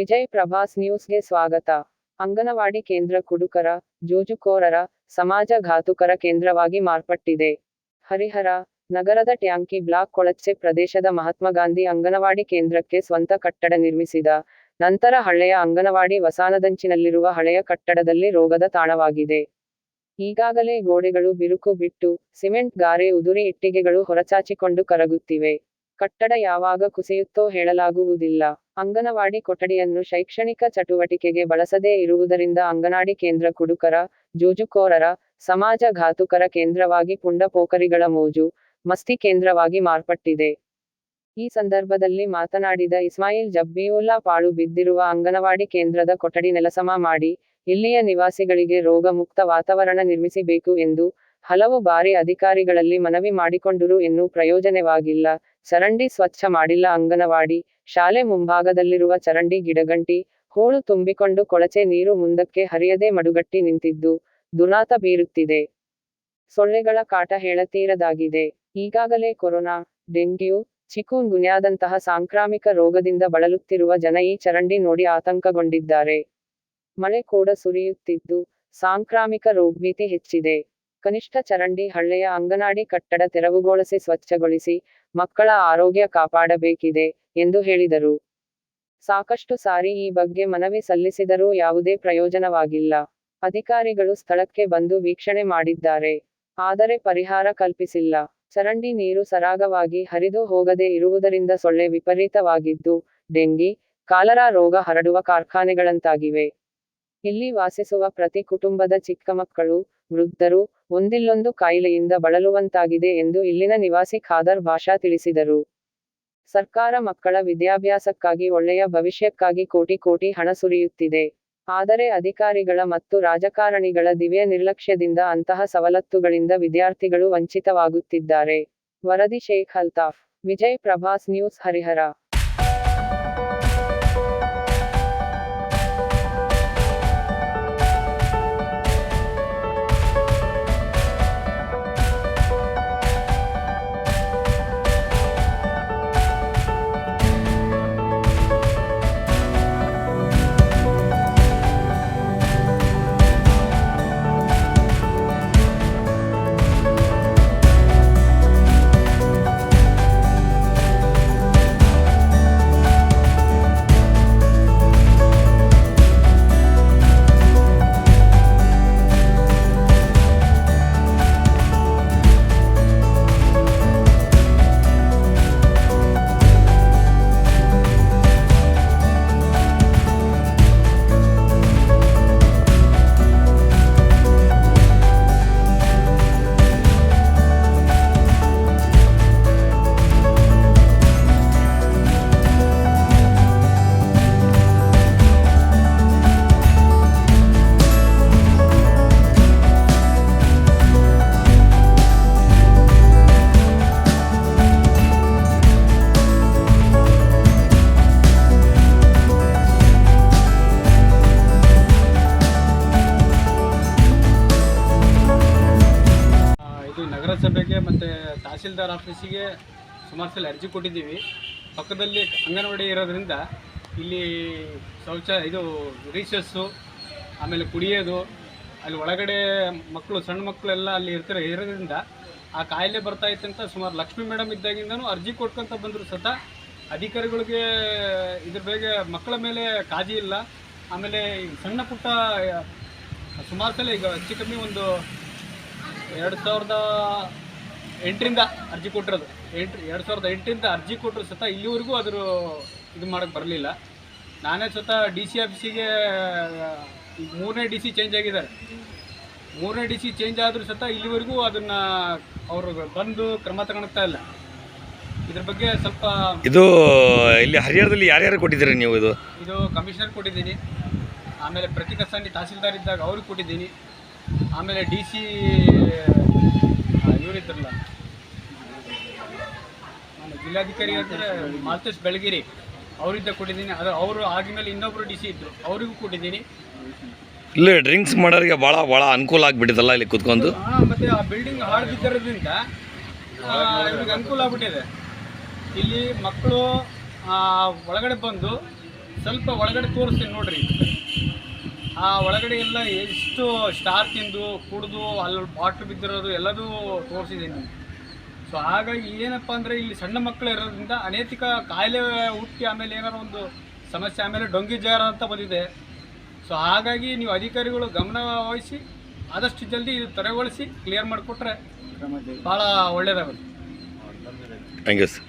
ವಿಜಯ್ ಪ್ರಭಾಸ್ ನ್ಯೂಸ್ಗೆ ಸ್ವಾಗತ. ಅಂಗನವಾಡಿ ಕೇಂದ್ರ ಕುಡುಕರ, ಜೂಜುಕೋರರ, ಸಮಾಜಘಾತುಕರ ಕೇಂದ್ರವಾಗಿ ಮಾರ್ಪಟ್ಟಿದೆ. ಹರಿಹರ ನಗರದ ಟ್ಯಾಂಕಿ ಬ್ಲಾಕ್ ಕೊಳಚೆ ಪ್ರದೇಶದ ಮಹಾತ್ಮಗಾಂಧಿ ಅಂಗನವಾಡಿ ಕೇಂದ್ರಕ್ಕೆ ಸ್ವಂತ ಕಟ್ಟಡ ನಿರ್ಮಿಸಿದ ನಂತರ ಹಳೆಯ ಅಂಗನವಾಡಿ ವಸಾನದಂಚಿನಲ್ಲಿರುವ ಹಳೆಯ ಕಟ್ಟಡದಲ್ಲಿ ರೋಗದ ತಾಣವಾಗಿದೆ. ಈಗಾಗಲೇ ಗೋಡೆಗಳು ಬಿರುಕು ಬಿಟ್ಟು, ಸಿಮೆಂಟ್ ಗಾರೆ ಉದುರಿ ಇಟ್ಟಿಗೆಗಳು ಹೊರಚಾಚಿಕೊಂಡು ಕರಗುತ್ತಿವೆ. ಕಟ್ಟಡ ಯಾವಾಗ ಕುಸಿಯುತ್ತೋ ಹೇಳಲಾಗುವುದಿಲ್ಲ. ಅಂಗನವಾಡಿ ಕೊಠಡಿಯನ್ನು ಶೈಕ್ಷಣಿಕ ಚಟುವಟಿಕೆಗೆ ಬಳಸದೇ ಇರುವುದರಿಂದ ಅಂಗನವಾಡಿ ಕೇಂದ್ರ ಕುಡುಕರ, ಜೂಜುಕೋರರ, ಸಮಾಜಘಾತುಕರ ಕೇಂದ್ರವಾಗಿ ಪುಂಡಪೋಖರಿಗಳ ಮೋಜು, ಮಸ್ತಿ ಕೇಂದ್ರವಾಗಿ ಮಾರ್ಪಟ್ಟಿದೆ. ಈ ಸಂದರ್ಭದಲ್ಲಿ ಮಾತನಾಡಿದ ಇಸ್ಮಾಯಿಲ್ ಜಬ್ಬಿಯುಲ್ಲಾ ಪಾಳು ಬಿದ್ದಿರುವ ಅಂಗನವಾಡಿ ಕೇಂದ್ರದ ಕೊಠಡಿ ನೆಲಸಮ ಮಾಡಿ, ಇಲ್ಲಿಯ ನಿವಾಸಿಗಳಿಗೆ ರೋಗ ಮುಕ್ತ ವಾತಾವರಣ ನಿರ್ಮಿಸಬೇಕು ಎಂದು ಹಲವು ಬಾರಿ ಅಧಿಕಾರಿಗಳಲ್ಲಿ ಮನವಿ ಮಾಡಿಕೊಂಡರೂ ಇನ್ನೂ ಪ್ರಯೋಜನವಾಗಿಲ್ಲ. ಚರಂಡಿ ಸ್ವಚ್ಛ ಮಾಡಿಲ್ಲ. ಅಂಗನವಾಡಿ ಶಾಲೆ ಮುಂಭಾಗದಲ್ಲಿರುವ ಚರಂಡಿ ಗಿಡಗಂಟಿ, ಹೂಳು ತುಂಬಿಕೊಂಡು ಕೊಳಚೆ ನೀರು ಮುಂದಕ್ಕೆ ಹರಿಯದೆ ಮಡುಗಟ್ಟಿ ನಿಂತಿದ್ದು ದುರ್ನಾತ ಬೀರುತ್ತಿದೆ. ಸೊಳ್ಳೆಗಳ ಕಾಟ ಹೇಳತೀರದಾಗಿದೆ. ಈಗಾಗಲೇ ಕೊರೋನಾ, ಡೆಂಗ್ಯೂ, ಚಿಕೂನ್ ಗುನ್ಯಾದಂತಹ ಸಾಂಕ್ರಾಮಿಕ ರೋಗದಿಂದ ಬಳಲುತ್ತಿರುವ ಜನ ಈ ಚರಂಡಿ ನೋಡಿ ಆತಂಕಗೊಂಡಿದ್ದಾರೆ. ಮಳೆ ಕೂಡ ಸುರಿಯುತ್ತಿದ್ದು ಸಾಂಕ್ರಾಮಿಕ ರೋಗಭೀತಿ ಹೆಚ್ಚಿದೆ. ಕನಿಷ್ಠ ಚರಂಡಿ ಹಳ್ಳೆಯ ಅಂಗನವಾಡಿ ಕಟ್ಟಡ ತೆರವುಗೊಳಿಸಿ ಸ್ವಚ್ಛಗೊಳಿಸಿ ಮಕ್ಕಳ ಆರೋಗ್ಯ ಕಾಪಾಡಬೇಕಿದೆ ಎಂದು ಹೇಳಿದರು. ಸಾಕಷ್ಟು ಸಾರಿ ಈ ಬಗ್ಗೆ ಮನವಿ ಸಲ್ಲಿಸಿದರೂ ಯಾವುದೇ ಪ್ರಯೋಜನವಾಗಿಲ್ಲ. ಅಧಿಕಾರಿಗಳು ಸ್ಥಳಕ್ಕೆ ಬಂದು ವೀಕ್ಷಣೆ ಮಾಡಿದ್ದಾರೆ. ಆದರೆ ಪರಿಹಾರ ಕಲ್ಪಿಸಿಲ್ಲ. ಚರಂಡಿ ನೀರು ಸರಾಗವಾಗಿ ಹರಿದು ಹೋಗದೆ ಇರುವುದರಿಂದ ಸೊಳ್ಳೆ ವಿಪರೀತವಾಗಿದ್ದು ಡೆಂಗಿ, ಕಾಲರಾ ರೋಗ ಹರಡುವ ಕಾರ್ಖಾನೆಗಳಂತಾಗಿವೆ. ಇಲ್ಲಿ ವಾಸಿಸುವ ಪ್ರತಿ ಕುಟುಂಬದ ಚಿಕ್ಕ ಮಕ್ಕಳು, ವೃದ್ಧರು ಒಂದಿಲ್ಲೊಂದು ಕಾಯಿಲೆಯಿಂದ ಬಳಲುವಂತಾಗಿದೆ ಎಂದು ಇಲ್ಲಿನ ನಿವಾಸಿ ಖಾದರ್ ಭಾಷಾ ತಿಳಿಸಿದರು. ಸರ್ಕಾರ ಮಕ್ಕಳ ವಿದ್ಯಾಭ್ಯಾಸಕ್ಕಾಗಿ ಒಳ್ಳೆಯ ಭವಿಷ್ಯಕ್ಕಾಗಿ ಕೋಟಿ ಕೋಟಿ ಹಣ ಸುರಿಯುತ್ತಿದೆ. ಆದರೆ ಅಧಿಕಾರಿಗಳ ಮತ್ತು ರಾಜಕಾರಣಿಗಳ ದಿವ್ಯ ನಿರ್ಲಕ್ಷ್ಯದಿಂದ ಅಂತಹ ಸವಲತ್ತುಗಳಿಂದ ವಿದ್ಯಾರ್ಥಿಗಳು ವಂಚಿತವಾಗುತ್ತಿದ್ದಾರೆ. ವರದಿ ಶೇಖ್ ಅಲ್ತಾಫ್. ವಿಜಯ್ ಪ್ರಭಾಸ್ ನ್ಯೂಸ್ ಹರಿಹರ. ನಗರಸಭೆಗೆ ಮತ್ತು ತಹಸೀಲ್ದಾರ್ ಆಫೀಸಿಗೆ ಸುಮಾರು ಸಲ ಅರ್ಜಿ ಕೊಟ್ಟಿದ್ದೀವಿ. ಪಕ್ಕದಲ್ಲಿ ಅಂಗನವಾಡಿ ಇರೋದ್ರಿಂದ ಇಲ್ಲಿ ಇದು ರೀಸಸ್ಸು, ಆಮೇಲೆ ಕುಡಿಯೋದು, ಅಲ್ಲಿ ಒಳಗಡೆ ಮಕ್ಕಳು ಸಣ್ಣ ಮಕ್ಕಳೆಲ್ಲ ಅಲ್ಲಿ ಇರೋದ್ರಿಂದ ಆ ಕಾಯಿಲೆ ಬರ್ತಾಯಿತ್ತು ಅಂತ ಸುಮಾರು ಲಕ್ಷ್ಮೀ ಮೇಡಮ್ ಇದ್ದಾಗಿಂದನೂ ಅರ್ಜಿ ಕೊಟ್ಕೊಂತ ಬಂದರು ಸತ ಅಧಿಕಾರಿಗಳಿಗೆ ಇದ್ರ ಬಗ್ಗೆ ಮಕ್ಕಳ ಮೇಲೆ ಕಾಳಜಿ ಇಲ್ಲ. ಆಮೇಲೆ ಸಣ್ಣ ಪುಟ್ಟ ಸುಮಾರು ಸಲ ಈಗ ಹೆಚ್ಚು ಕಮ್ಮಿ ಒಂದು 2008ರಿಂದ ಅರ್ಜಿ ಕೊಟ್ಟಿರೋದು. 2008ರಿಂದ ಅರ್ಜಿ ಕೊಟ್ಟರು ಸತ ಇಲ್ಲಿವರೆಗೂ ಅದ್ರ ಇದು ಮಾಡೋಕ್ಕೆ ಬರಲಿಲ್ಲ. ನಾನೇ ಸ್ವತಃ DC ಆಫೀಸಿಗೆ 3ನೇ DC ಚೇಂಜ್ ಆಗಿದ್ದಾರೆ. 3ನೇ DC ಚೇಂಜ್ ಆದರೂ ಸತ ಇಲ್ಲಿವರೆಗೂ ಅದನ್ನು ಅವರು ಬಂದು ಕ್ರಮ ತಗೊಳ್ತಾ ಇಲ್ಲ. ಇದ್ರ ಬಗ್ಗೆ ಸ್ವಲ್ಪ ಇದು ಇಲ್ಲಿ ಹರಿಹರದಲ್ಲಿ ಯಾರ್ಯಾರು ಕೊಟ್ಟಿದ್ದೀರಿ ನೀವು? ಇದು ಕಮಿಷನರ್ ಕೊಟ್ಟಿದ್ದೀನಿ, ಆಮೇಲೆ ಪ್ರತಿಕಸಾನಿ ತಹಸೀಲ್ದಾರ್ ಇದ್ದಾಗ ಅವ್ರಿಗೆ ಕೊಟ್ಟಿದ್ದೀನಿ, ಆಮೇಲೆ DC ಇವರಿದ್ರಲ್ಲ ಜಿಲ್ಲಾಧಿಕಾರಿ ಅಂದರೆ ಮಾಲ್ತೇಶ್ ಬೆಳಗಿರಿ ಅವರಿದ್ದ ಕೊಟ್ಟಿದ್ದೀನಿ. ಅದು ಅವರು ಆಗಿದ್ಮೇಲೆ ಇನ್ನೊಬ್ಬರು DC ಇದ್ದರು, ಅವರಿಗೂ ಕೊಟ್ಟಿದ್ದೀನಿ. ಇಲ್ಲಿ ಡ್ರಿಂಕ್ಸ್ ಮಾಡೋರಿಗೆ ಭಾಳ ಅನುಕೂಲ ಆಗಿಬಿಟ್ಟಿದ್ದಲ್ಲ ಇಲ್ಲಿ ಕೂತ್ಕೊಂಡು. ಮತ್ತು ಆ ಬಿಲ್ಡಿಂಗ್ ಹಾಳು ಬಿದ್ದಿರೋದ್ರಿಂದ ಇವ್ರಿಗೆ ಅನುಕೂಲ ಆಗ್ಬಿಟ್ಟಿದೆ. ಇಲ್ಲಿ ಮಕ್ಕಳು ಒಳಗಡೆ ಬಂದು ಸ್ವಲ್ಪ ಒಳಗಡೆ ತೋರಿಸ್ತೀನಿ ನೋಡ್ರಿ. ಆ ಒಳಗಡೆ ಎಲ್ಲ ಎಷ್ಟು ಸ್ಟಾರ್ ತಿಂದು ಕುಡಿದು ಅಲ್ಲಿ ಬಾಟ್ಲು ಬಿದ್ದಿರೋದು ಎಲ್ಲದೂ ತೋರಿಸಿದ್ದೀನಿ. ಸೊ ಹಾಗಾಗಿ ಏನಪ್ಪ ಅಂದರೆ ಇಲ್ಲಿ ಸಣ್ಣ ಮಕ್ಕಳು ಇರೋದ್ರಿಂದ ಅನೈತಿಕ ಕಾಯಿಲೆ ಹುಟ್ಟಿ ಆಮೇಲೆ ಏನಾರು ಒಂದು ಸಮಸ್ಯೆ ಆಮೇಲೆ ಡೊಂಗಿ ಜ್ವರ ಅಂತ ಬಂದಿದೆ. ಸೊ ಹಾಗಾಗಿ ನೀವು ಅಧಿಕಾರಿಗಳು ಗಮನ ವಹಿಸಿ ಆದಷ್ಟು ಜಲ್ದಿ ಇದು ತೆರವುಗೊಳಿಸಿ ಕ್ಲಿಯರ್ ಮಾಡಿಕೊಟ್ರೆ ಭಾಳ ಒಳ್ಳೆಯದಾಗುತ್ತೆ. Thank you sir.